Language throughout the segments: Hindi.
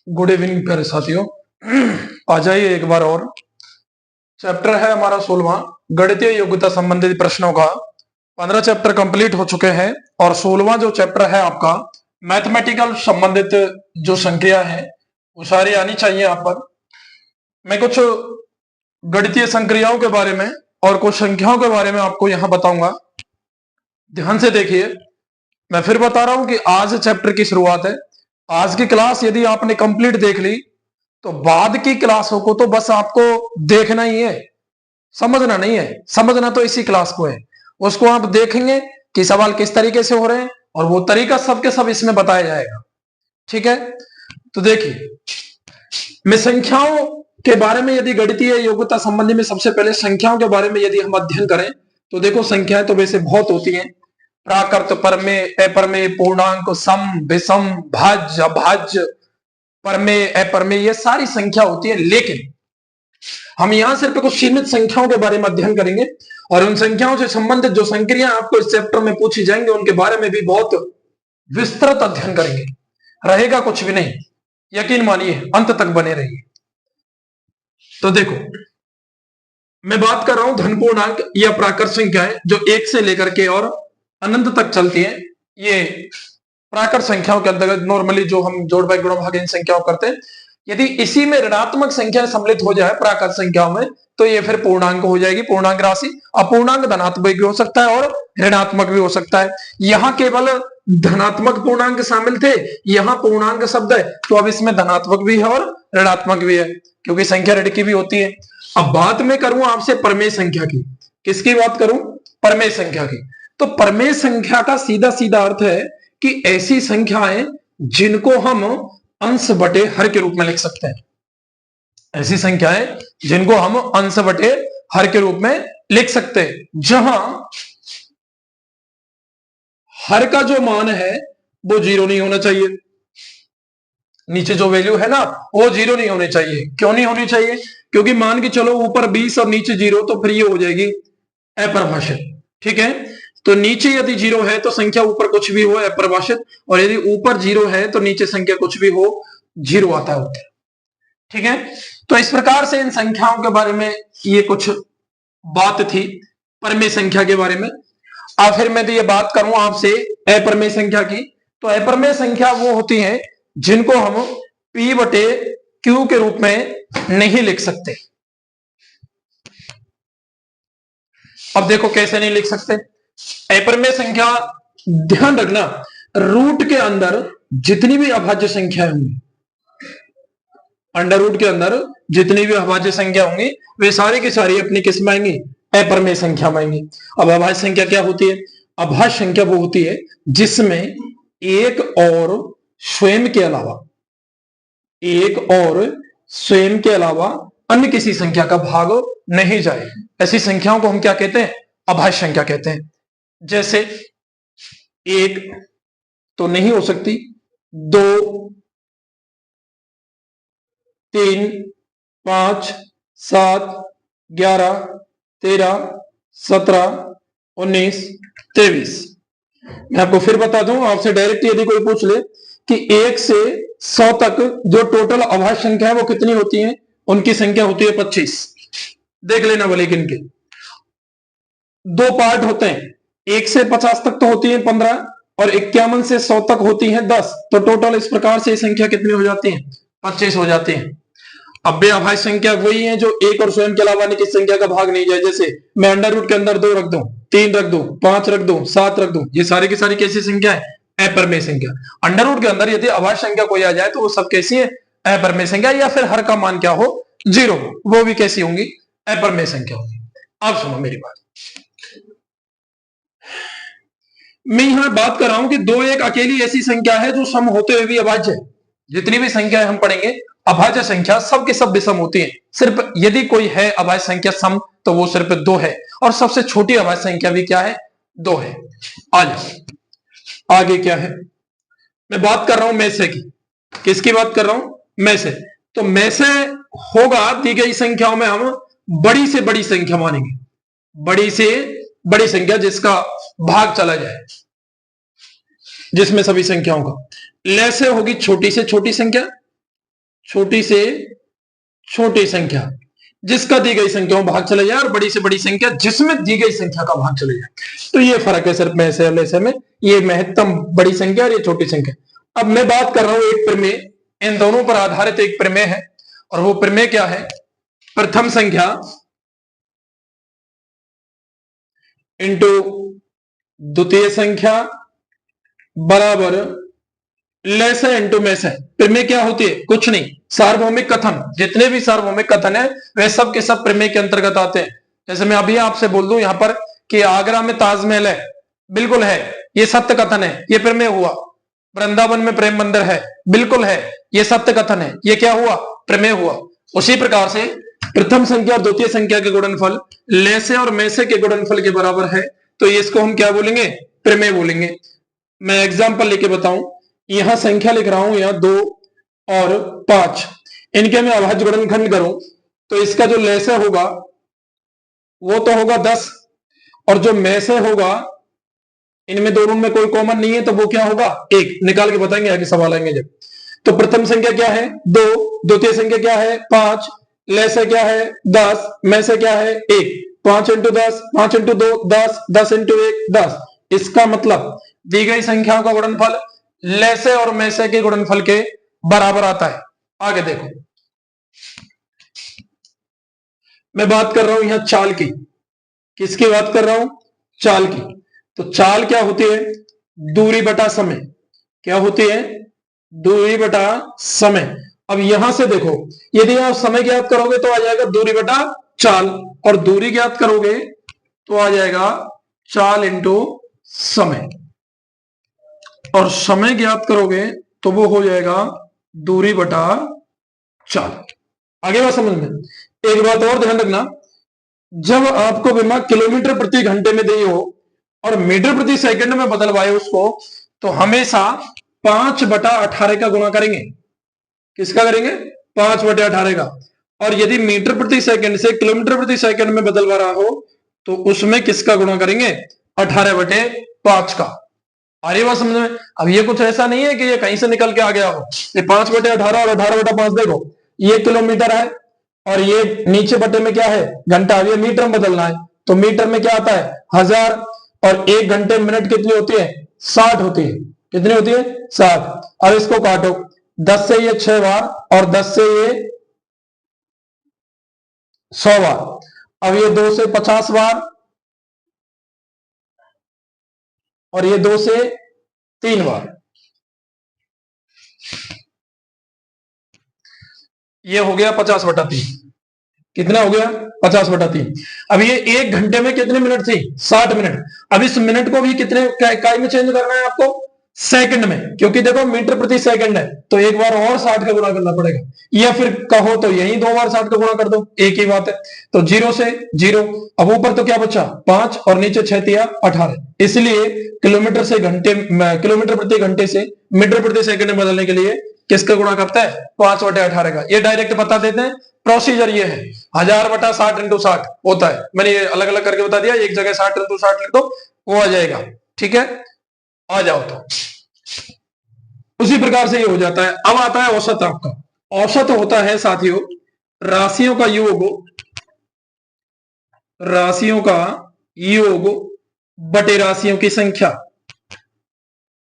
गुड इवनिंग प्यारे साथियों। आ जाइए एक बार और। चैप्टर है हमारा 16वां, गणितीय योग्यता संबंधित प्रश्नों का। 15 चैप्टर कंप्लीट हो चुके हैं और 16वां जो चैप्टर है आपका मैथमेटिकल संबंधित जो संख्या है वो सारी आनी चाहिए। यहाँ पर मैं कुछ गणितीय संक्रियाओं के बारे में और कुछ संख्याओं के बारे में आपको यहाँ बताऊंगा। ध्यान से देखिए, मैं फिर बता रहा हूं कि आज चैप्टर की शुरुआत है। आज की क्लास यदि आपने कंप्लीट देख ली तो बाद की क्लासों को तो बस आपको देखना ही है, समझना नहीं है। समझना तो इसी क्लास को है, उसको आप देखेंगे कि सवाल किस तरीके से हो रहे हैं और वो तरीका सबके सब इसमें बताया जाएगा। ठीक है, तो देखिए, मैं संख्याओं के बारे में यदि गणितीय योग्यता संबंधी में सबसे पहले संख्याओं के बारे में यदि हम अध्ययन करें तो देखो, संख्याएं तो वैसे बहुत होती हैं। प्राकृत, परमेय, अपरमेय, पूर्णांक, सम, विषम, भाज्य, अभाज्य, परमेय, अपरमेय, ये सारी संख्या होती है। लेकिन हम यहां सिर्फ कुछ सीमित संख्याओं के बारे में अध्ययन करेंगे और उन संख्याओं से संबंधित जो संक्रिया आपको इस चैप्टर में पूछी जाएंगी उनके बारे में भी बहुत विस्तृत अध्ययन करेंगे। रहेगा कुछ भी नहीं, यकीन मानिए, अंत तक बने रहिए। तो देखो, मैं बात कर रहा हूं धन पूर्णांक या प्राकृत संख्याएं जो 1 से लेकर के और अनंत तक चलती हैं। ये प्राकृत संख्याओं के अंतर्गत नॉर्मली जो हम जोड़ भाग गुणा भाग इन संख्याओं करते हैं, यदि इसी में ऋणात्मक संख्या सम्मिलित हो जाए प्राकृत संख्याओं में तो ये फिर पूर्णांक हो जाएगी, पूर्णांक राशि। अपूर्णांक धनात्मक भी हो सकता है और ऋणात्मक भी हो सकता है। यहां केवल धनात्मक पूर्णांक शामिल थे, यहां पूर्णांक शब्द है तो अब इसमें धनात्मक भी है और ऋणात्मक भी है, क्योंकि संख्या ऋण की भी होती है। अब बात मैं करूं आपसे परमेय संख्या की। किसकी बात करूं? परमेय संख्या की। तो परमेय संख्या का सीधा सीधा अर्थ है कि ऐसी संख्याएं जिनको हम अंश बटे हर के रूप में लिख सकते हैं। ऐसी संख्याएं जिनको हम अंश बटे हर के रूप में लिख सकते हैं, जहां हर का जो मान है वो 0 नहीं होना चाहिए। नीचे जो वैल्यू है ना वो 0 नहीं होनी चाहिए। क्यों नहीं होनी चाहिए? क्योंकि मान के चलो ऊपर 20 और नीचे 0, तो फिर ये हो जाएगी अपरिभाषित। ठीक है, तो नीचे यदि 0 है तो संख्या ऊपर कुछ भी हो अपरिभाषित, और यदि ऊपर 0 है तो नीचे संख्या कुछ भी हो 0 आता है उत्तर। ठीक है, तो इस प्रकार से इन संख्याओं के बारे में ये कुछ बात थी परमेय संख्या के बारे में। अब फिर मैं तो ये बात करूं आपसे अपरमेय संख्या की। तो अपरमेय संख्या वो होती है जिनको हम P बटे Q के रूप में नहीं लिख सकते। अब देखो कैसे नहीं लिख सकते। अपरमेय संख्या, ध्यान रखना, रूट के अंदर जितनी भी अभाज्य संख्या होंगी, अंडर रूट के अंदर जितनी भी अभाज्य संख्या होंगी वे सारी की सारी अपनी किस में आएंगी? अपरमेय संख्या में आएंगी। अब अभाज्य संख्या क्या होती है? अभाज्य संख्या वो होती है जिसमें एक और स्वयं के अलावा अन्य किसी संख्या का भाग नहीं जाए। ऐसी संख्याओं को हम क्या कहते हैं? अभाज्य संख्या कहते हैं। जैसे 1 तो नहीं हो सकती, 2, 3, 5, 7, 11, 13, 17, 19, 23। मैं आपको फिर बता दूं, आपसे डायरेक्ट यदि कोई पूछ ले कि 1 से 100 तक जो टोटल अभाज्य संख्या है वो कितनी होती है, उनकी संख्या होती है 25। देख लेना बोले कि इनके 2 पार्ट होते हैं। 1 से 50 तक तो होती है 15 और 51 से 100 तक होती है 10। तो टोटल इस प्रकार से संख्या कितनी हो जाती है? 25 हो जाती है। अब बे अभाज्य संख्या वही है जो एक और स्वयं के अलावा किसी संख्या का भाग नहीं जाए। जैसे मैं अंडर रूट के अंदर 2 रख दूं, 3 रख दूं, 5 रख दूं, 7 रख दूं, ये सारी की सारी कैसी संख्या है? अपरमेय संख्या। अंडर रूट के अंदर यदि अभाज्य संख्या कोई आ जाए तो वो सब कैसी है? अपरमेय संख्या। या फिर हर का मान क्या हो? 0 हो, वो भी कैसी होंगी? अपरमेय संख्या होगी। अब सुनो मेरी बात, मैं यहां बात कर रहा हूं कि 2 एक अकेली ऐसी संख्या है जो सम होते हुए भी अभाज्य है। जितनी भी संख्या हम पढ़ेंगे अभाज्य संख्या सब के सब विषम होती है। सिर्फ यदि कोई है अभाज्य संख्या सम तो वो सिर्फ 2 है, और सबसे छोटी अभाज्य संख्या भी क्या है? 2 है। आ जाओ आगे क्या है। मैं बात कर रहा हूं में से की। किसकी बात कर रहा हूं? में से। तो में से होगा दी गई संख्याओं में हम बड़ी से बड़ी संख्या मानेंगे, बड़ी से बड़ी संख्या जिसका भाग चला जाए। जिसमें सभी संख्याओं का लय से होगी छोटी से छोटी संख्या, छोटी से छोटी संख्या जिसका दी गई संख्याओं भाग चले जाए, और बड़ी से बड़ी संख्या जिसमें दी गई संख्या का भाग चले जाए। तो ये फर्क है सिर्फ में से और लय में, ये महत्तम बड़ी संख्या और ये छोटी संख्या। अब मैं बात कर रहा हूं एक प्रमेय, इन दोनों पर आधारित एक प्रमेय है, और वो प्रमेय क्या है? प्रथम संख्या इंटू द्वितीय संख्या बराबर लय से इंटू में से। प्रमेय क्या होती है? कुछ नहीं, सार्वभौमिक कथन। जितने भी सार्वभौमिक कथन है वे सब के सब प्रमेय के अंतर्गत आते हैं। जैसे मैं अभी आपसे बोल दूं यहां पर कि आगरा में ताजमहल है, बिल्कुल है, ये सत्य कथन है, ये प्रमेय हुआ। वृंदावन में प्रेम मंदिर है, बिल्कुल है, ये सत्य कथन है, ये क्या हुआ? प्रमेय हुआ। उसी प्रकार से प्रथम संख्या और द्वितीय संख्या के गुणनफल लय से और में से के गुणनफल के बराबर है, तो इसको हम क्या बोलेंगे? प्रमेय बोलेंगे। मैं एग्जाम्पल लेके बताऊं, यहां संख्या लिख रहा हूं, यहां 2 और 5, इनके मैं अभाज्य गुणनखंड करूं तो इसका जो लय से होगा वो तो होगा 10, और जो में से होगा, इनमें दोनों में कोई कॉमन नहीं है तो वो क्या होगा? 1। निकाल के बताएंगे, आगे सवाल आएंगे जब। तो प्रथम संख्या क्या है? 2, द्वितीय संख्या क्या है? 5, लय से क्या है? 10, में से क्या है? 1। 5 इंटू 10, 5 इंटू 2 10, 10 इंटू 1 10। इसका मतलब दी गई संख्याओं का गुणनफल लय से और में से के गुणनफल के बराबर आता है। आगे देखो, मैं बात कर रहा हूं यहां चाल की। किसकी बात कर रहा हूं? चाल की। तो चाल क्या होती है? दूरी बटा समय। क्या होती है? दूरी बटा समय। अब यहां से देखो, यदि आप समय ज्ञात करोगे तो आ जाएगा दूरी बटा चाल, और दूरी ज्ञात करोगे तो आ जाएगा चाल इंटू समय, और समय ज्ञात करोगे तो वो हो जाएगा दूरी बटा चाल। आगे बात समझ में? एक बात और ध्यान रखना, जब आपको विमा किलोमीटर प्रति घंटे में दी हो और मीटर प्रति सेकंड में बदलवाए उसको, तो हमेशा 5/18 का गुणा करेंगे। किसका करेंगे? 5/18 का। और यदि मीटर प्रति सेकंड से किलोमीटर प्रति सेकंड में बदलवा रहा हो तो उसमें किसका गुणा करेंगे? 18/5 का। अरे बात समझ में? अब ये कुछ ऐसा नहीं है कि ये कहीं से निकल के आ गया हो। ये 5/18 और 18/5 देखो, ये किलोमीटर है और ये नीचे बटे में क्या है? घंटा। ये मीटर में बदलना है तो मीटर में क्या आता है? 1000, और 1 घंटे मिनट कितनी होती है? 60 होती है। कितनी होती है? 60। अब इसको काटो, 10 से ये 6 बार और 10 से ये 100 बार। अब ये 2 से 50 बार और ये 2 से 3 बार। ये हो गया 50/3। कितना हो गया? 50/3। अब ये 1 घंटे में कितने मिनट थी? 60 मिनट। अब इस मिनट को भी कितने इकाई में चेंज करना है आपको? सेकंड में, क्योंकि देखो मीटर प्रति सेकंड है तो एक बार और 60 का गुणा करना पड़ेगा, या फिर कहो तो यही 2 बार 60 का गुणा कर दो, एक ही बात है। तो 0 से 0, अब ऊपर तो क्या बचा? 5 और नीचे 6 तिया 18। इसलिए किलोमीटर से घंटे, किलोमीटर प्रति घंटे से मीटर प्रति सेकंड में बदलने के लिए किसका गुणा करता है? 5/18 का। ये डायरेक्ट बता देते हैं, प्रोसीजर ये है। 1000/60 इंटू 60 होता है। मैंने ये अलग अलग करके बता दिया, एक जगह 60 इंटू 60 लिख दो, वो आ जाएगा। ठीक है, आ जाओ। तो उसी प्रकार से ये हो जाता है। अब आता है औसत। आपका औसत होता है साथियों राशियों का योग, राशियों का योग बटे राशियों की संख्या,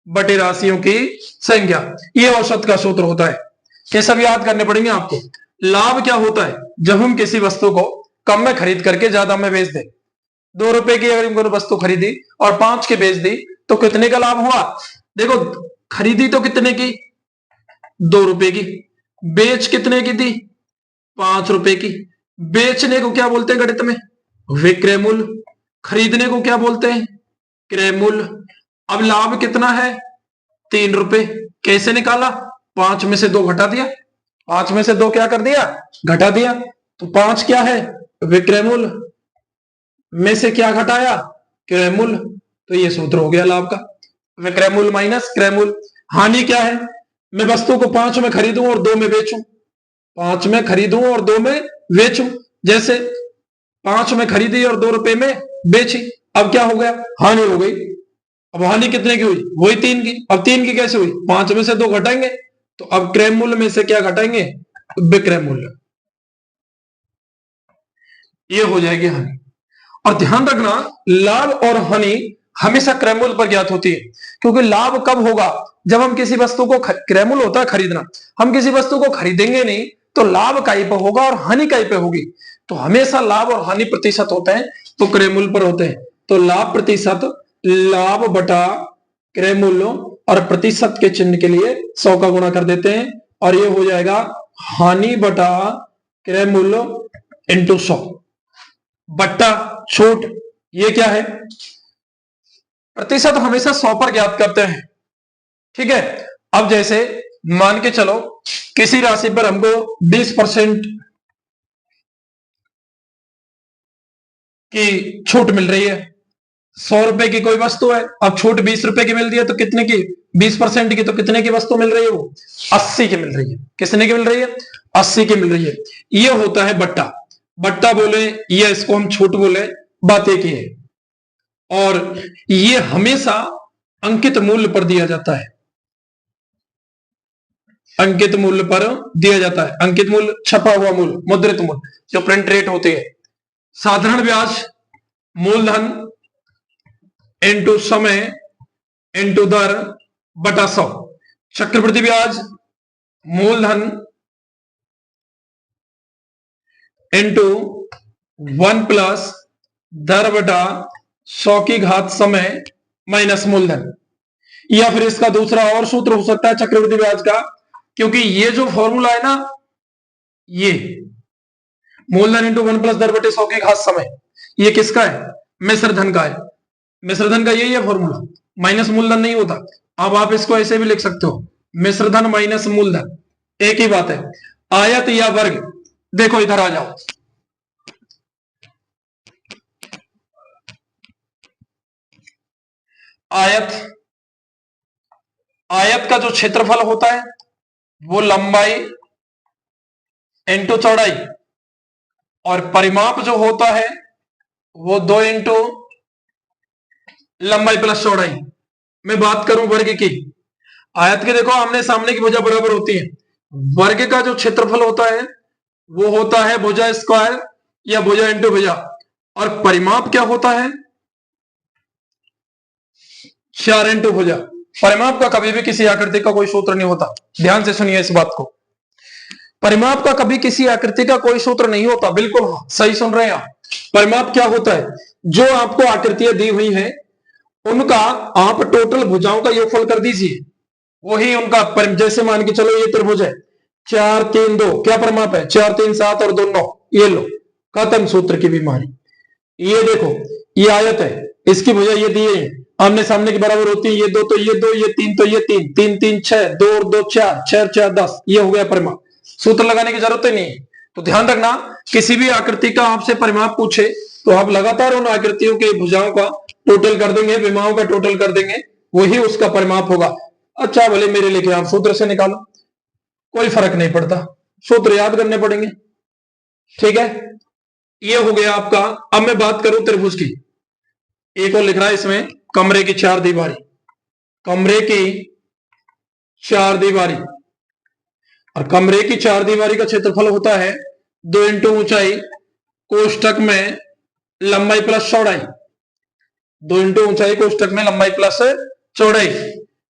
बटे राशियों की संख्या। ये औसत का सूत्र होता है। ये सब याद करने पड़ेंगे आपको। लाभ क्या होता है? जब हम किसी वस्तु को कम में खरीद करके ज्यादा में बेच दें। 2 रुपए की अगर हमको वस्तु खरीदी और 5 के बेच दी तो कितने का लाभ हुआ? देखो, खरीदी तो कितने की? 2 रुपए की। बेच कितने की थी? 5 रुपए की। बेचने को क्या बोलते हैं गणित में? विक्रय मूल्य। खरीदने को क्या बोलते हैं? क्रय मूल्य। अब लाभ कितना है? 3 रुपए। कैसे निकाला? 5 में से 2 घटा दिया। 5 में से 2 क्या कर दिया? घटा दिया। तो 5 क्या है? विक्रय मूल्य। में से क्या घटाया? क्रय मूल्य। तो ये सूत्र हो गया लाभ का, विक्रय मूल्य माइनस क्रय मूल्य। हानि क्या है? मैं वस्तु को 5 में खरीदूं और 2 में बेचूं। 5 में खरीदूं और 2 में बेचूं। जैसे 5 में खरीदी और 2 रुपए में बेची, अब क्या हो गया? हानि हो गई। अब हानि कितने की हुई? वही 3 की। अब 3 की कैसे हुई? 5 में से 2 घटाएंगे, तो अब क्रय मूल्य में से क्या घटाएंगे? विक्रय मूल्य। ये हो जाएगी हानि। और ध्यान रखना, लाभ और हानि हमेशा क्रय मूल्य पर ज्ञात होती है, क्योंकि लाभ कब होगा? जब हम किसी वस्तु को, क्रय मूल्य होता है खरीदना, हम किसी वस्तु को खरीदेंगे नहीं तो लाभ कहीं पर होगा और हानि कहीं पे होगी। तो हमेशा लाभ और हानि प्रतिशत होते हैं तो क्रय मूल्य पर होते हैं। तो लाभ प्रतिशत, लाभ बटा क्रय मूल्य, और प्रतिशत के चिन्ह के लिए 100 का गुणा कर देते हैं और ये हो जाएगा हानि बटा क्रय मूल्य इंटू 100 बट्टा छूट। ये क्या है? प्रतिशत हमेशा 100 पर ज्ञात करते हैं, ठीक है। अब जैसे मान के चलो किसी राशि पर हमको 20% की छूट मिल रही है। 100 रुपए की कोई वस्तु है, अब छूट 20 रुपए की मिल रही है, तो कितने की? 20% की, तो कितने की वस्तु मिल रही है? वो 80 की मिल रही है। कितने की मिल रही है? 80 की मिल रही है। ये होता है बट्टा। बट्टा बोले या इसको हम छूट बोले, बात एक ही है। और ये हमेशा अंकित मूल्य पर दिया जाता है। अंकित मूल्य पर दिया जाता है। अंकित मूल्य, छपा हुआ मूल्य, मुद्रित मूल्य, जो प्रिंट रेट होती है। साधारण ब्याज मूलधन इंटू समय इंटू दर बटा 100। चक्रवृद्धि ब्याज मूलधन इंटू 1 प्लस दर बटा 100 की घात समय माइनस मूलधन। या फिर इसका दूसरा और सूत्र हो सकता है चक्रवृद्धि ब्याज का, क्योंकि ये जो फॉर्मूला है ना, ये मूलधन इंटू 1 प्लस दर बटे 100 की घात समय, ये किसका है? मिश्र धन का है। मिश्र धन का यही है फॉर्मूला, माइनस मूलधन नहीं होता। अब आप इसको ऐसे भी लिख सकते हो, मिश्र धन माइनस मूलधन, एक ही बात है। आयत या वर्ग, देखो इधर आ जाओ। आयत, आयत का जो क्षेत्रफल होता है वो लंबाई इंटू चौड़ाई, और परिमाप जो होता है वो 2 इंटू लंबाई प्लस चौड़ाई। मैं बात करूं वर्ग की, आयत के देखो आमने सामने की भुजा बराबर होती है। वर्ग का जो क्षेत्रफल होता है वो होता है भुजा स्क्वायर या भुजा इंटू भुजा, और परिमाप क्या होता है? 4 इंटू भुजा। परिमाप का कभी भी किसी आकृति का कोई सूत्र नहीं होता, ध्यान से सुनिए इस बात को। परिमाप का कभी किसी आकृति का कोई सूत्र नहीं होता, बिल्कुल सही सुन रहे हैं आप। परिमाप क्या होता है? जो आपको आकृतियां दी हुई हैं उनका आप टोटल भुजाओं का योगफल कर दीजिए, वही उनका जैसे मान के चलो ये त्रिभुज है, 4 3 2, क्या परिमाप है? 4 3 7 और 2 9। ये लो, खत्म सूत्र की बीमारी। ये देखो, ये आयत है, इसकी भुजा ये दिए हैं, आमने सामने के बराबर होती है। ये 2 तो ये 2, ये 3 तो ये 3, 3 3 6, 2 और 2 4, 6 4 10। ये हो गया परिमाप, सूत्र लगाने की जरूरत ही नहीं है। तो ध्यान रखना, किसी भी आकृति का आपसे परिमाप पूछे तो आप लगातार उन आकृतियों के भुजाओं का टोटल कर देंगे, विमाओं का टोटल कर देंगे, वही उसका परिमाप होगा। अच्छा भले मेरे लेके आप सूत्र से निकालो, कोई फर्क नहीं पड़ता, सूत्र याद करने पड़ेंगे, ठीक है। ये हो गया आपका। अब मैं बात करूं त्रिभुज की, एक और लिख रहा है इसमें, कमरे की 4 दीवारी, कमरे की 4 दीवारी, और कमरे की 4 दीवारी का क्षेत्रफल होता है 2 इंटू ऊंचाई कोष्टक में लंबाई प्लस चौड़ाई, 2 इंटू ऊंचाई कोष्टक में लंबाई प्लस चौड़ाई।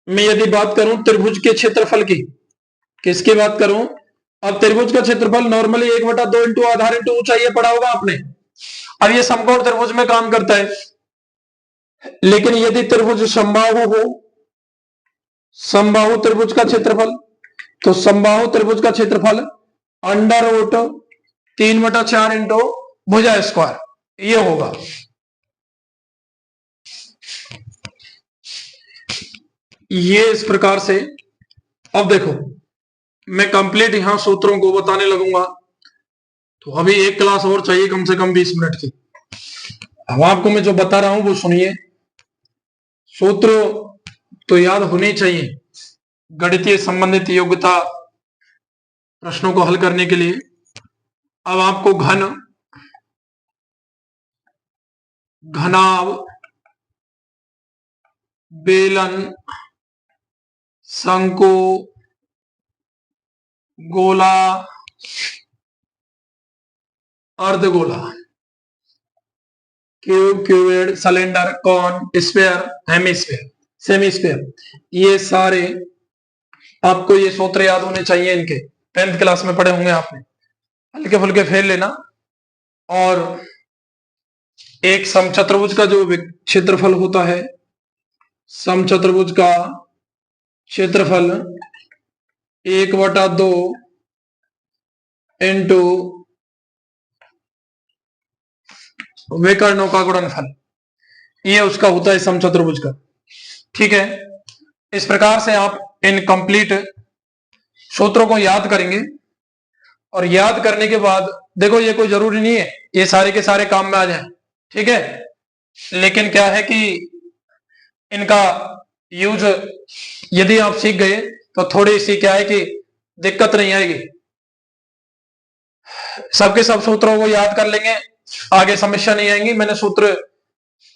मैं यदि बात करूं त्रिभुज के क्षेत्रफल की, किसकी बात करूं? अब त्रिभुज का क्षेत्रफल नॉर्मली 1/2 इंटू आधार इंटू ऊंचाई पढ़ा होगा आपने। अब ये समकोण त्रिभुज में काम करता है, लेकिन यदि त्रिभुज समबाहु हो, समबाहु त्रिभुज का क्षेत्रफल, तो समबाहु त्रिभुज का क्षेत्रफल अंडर रूट 3/4 इंटू भुजा स्क्वायर, ये होगा। ये इस प्रकार से। अब देखो, मैं कंप्लीट यहां सूत्रों को बताने लगूंगा तो अभी एक क्लास और चाहिए, कम से कम 20 मिनट की। अब आपको मैं जो बता रहा हूं वो सुनिए, सूत्र तो याद होने चाहिए गणितीय संबंधित योग्यता प्रश्नों को हल करने के लिए। अब आपको घन, घनाभ, बेलन, शंकु, गोला, अर्धगोला, cube, cuboid, cylinder, cone, sphere, hemisphere, semisphere, ये सारे आपको ये सूत्र याद होने चाहिए। इनके 10th क्लास में पढ़े होंगे आपने, हल्के फुल्के फेर लेना। और एक समचतुर्भुज का जो क्षेत्रफल होता है, समचतुर्भुज का क्षेत्रफल 1/2 इंटू विकर्णों का गुणनफल, ये उसका होता है समचतुर्भुज का। ठीक है, इस प्रकार से आप इन कंप्लीट सूत्रों को याद करेंगे। और याद करने के बाद देखो, ये कोई जरूरी नहीं है ये सारे के सारे काम में आ जाएं, ठीक है, लेकिन क्या है कि इनका यूज यदि आप सीख गए तो थोड़ी सी क्या है कि दिक्कत नहीं आएगी। सबके सब सूत्रों को याद कर लेंगे, आगे समस्या नहीं आएंगी। मैंने सूत्र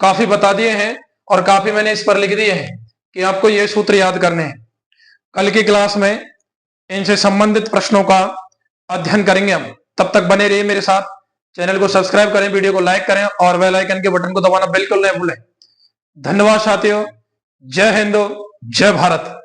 काफी बता दिए हैं और काफी मैंने इस पर लिख दिए हैं कि आपको ये सूत्र याद करने हैं। कल की क्लास में इनसे संबंधित प्रश्नों का अध्ययन करेंगे हम। तब तक बने रहिए मेरे साथ। चैनल को सब्सक्राइब करें, वीडियो को लाइक करें और बेल आइकन के बटन को दबाना बिल्कुल नहीं भूलें। धन्यवाद साथियों। जय हिंद, जय भारत।